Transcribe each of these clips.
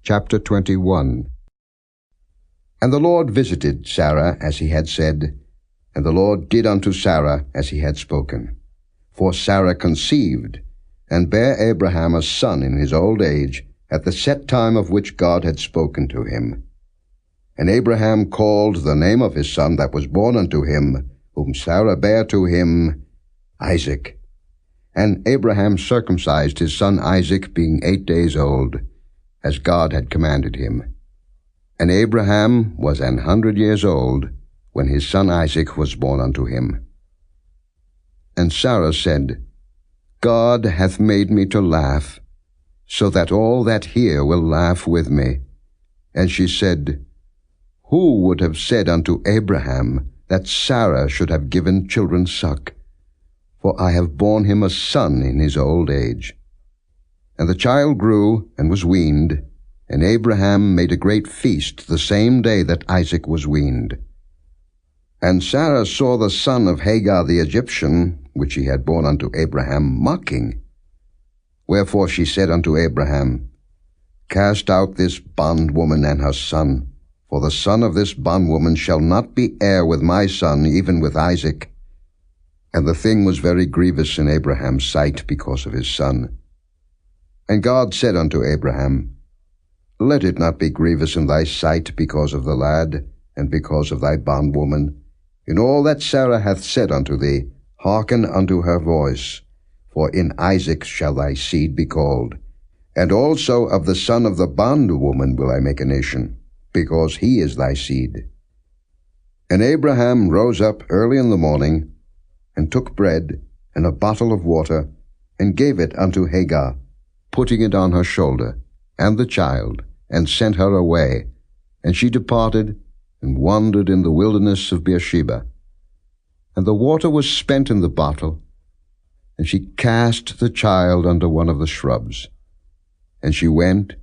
Chapter 21. And the Lord visited Sarah as he had said, and the Lord did unto Sarah as he had spoken. For Sarah conceived, and bare Abraham a son in his old age, at the set time of which God had spoken to him. And Abraham called the name of his son that was born unto him, whom Sarah bare to him, Isaac. And Abraham circumcised his son Isaac, being 8 days old, as God had commanded him. And Abraham was 100 years old, when his son Isaac was born unto him. And Sarah said, God hath made me to laugh, so that all that hear will laugh with me. And she said, Who would have said unto Abraham that Sarah should have given children suck? For I have borne him a son in his old age. And the child grew, and was weaned, and Abraham made a great feast the same day that Isaac was weaned. And Sarah saw the son of Hagar the Egyptian, which he had borne unto Abraham, mocking. Wherefore she said unto Abraham, Cast out this bondwoman and her son, for the son of this bondwoman shall not be heir with my son, even with Isaac. And the thing was very grievous in Abraham's sight because of his son. And God said unto Abraham, Let it not be grievous in thy sight because of the lad, and because of thy bondwoman. In all that Sarah hath said unto thee, hearken unto her voice, for in Isaac shall thy seed be called. And also of the son of the bondwoman will I make a nation, because he is thy seed. And Abraham rose up early in the morning, and took bread and a bottle of water, and gave it unto Hagar, putting it on her shoulder, and the child, and sent her away. And she departed, and wandered in the wilderness of Beersheba. And the water was spent in the bottle, and she cast the child under one of the shrubs. And she went,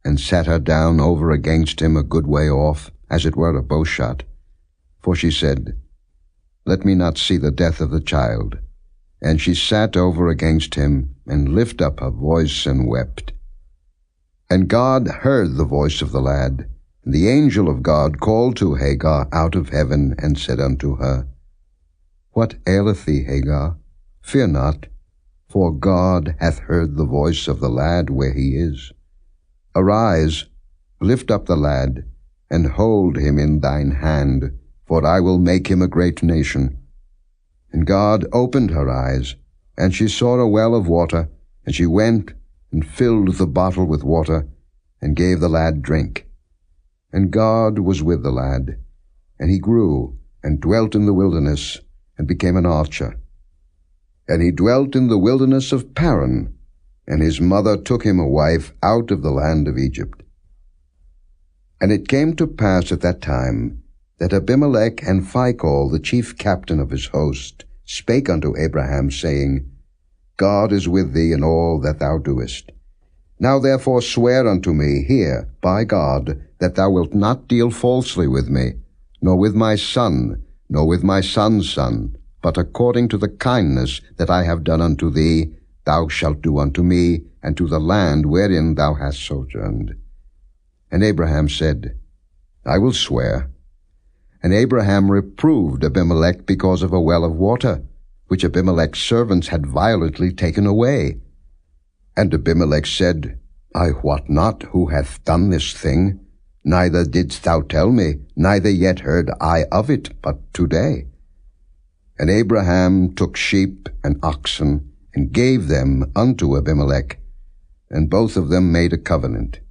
and sat her down over against him a good way off, as it were a bowshot. For she said, Let me not see the death of the child. And she sat over against him, and lifted up her voice, and wept. And God heard the voice of the lad. And the angel of God called to Hagar out of heaven, and said unto her, What aileth thee, Hagar? Fear not, for God hath heard the voice of the lad where he is. Arise, lift up the lad, and hold him in thine hand, for I will make him a great nation. And God opened her eyes, and she saw a well of water, and she went and filled the bottle with water, and gave the lad drink. And God was with the lad, and he grew, and dwelt in the wilderness, and became an archer. And he dwelt in the wilderness of Paran, and his mother took him a wife out of the land of Egypt. And it came to pass at that time, that Abimelech and Phicol, the chief captain of his host, spake unto Abraham, saying, God is with thee in all that thou doest. Now therefore swear unto me here, by God, that thou wilt not deal falsely with me, nor with my son, nor with my son's son, but according to the kindness that I have done unto thee, thou shalt do unto me, and to the land wherein thou hast sojourned. And Abraham said, I will swear. And Abraham reproved Abimelech because of a well of water, which Abimelech's servants had violently taken away. And Abimelech said, I wot not who hath done this thing, neither didst thou tell me, neither yet heard I of it but today. And Abraham took sheep and oxen, and gave them unto Abimelech, and both of them made a covenant.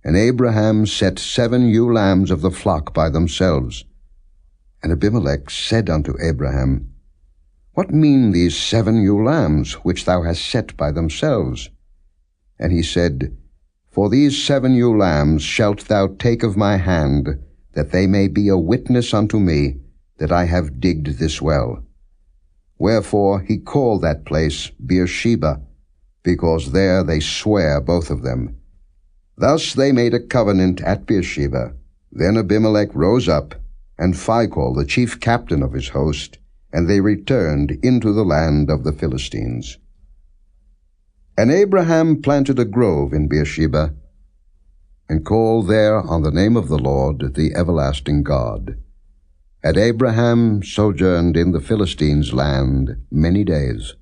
And Abraham set 7 ewe lambs of the flock by themselves. And Abimelech said unto Abraham, What mean these 7 ewe lambs, which thou hast set by themselves? And he said, For these 7 ewe lambs shalt thou take of my hand, that they may be a witness unto me, that I have digged this well. Wherefore he called that place Beersheba, because there they swear both of them. Thus they made a covenant at Beersheba. Then Abimelech rose up, and Phicol, the chief captain of his host, and they returned into the land of the Philistines. And Abraham planted a grove in Beersheba, and called there on the name of the Lord, the everlasting God. And Abraham sojourned in the Philistines' land many days.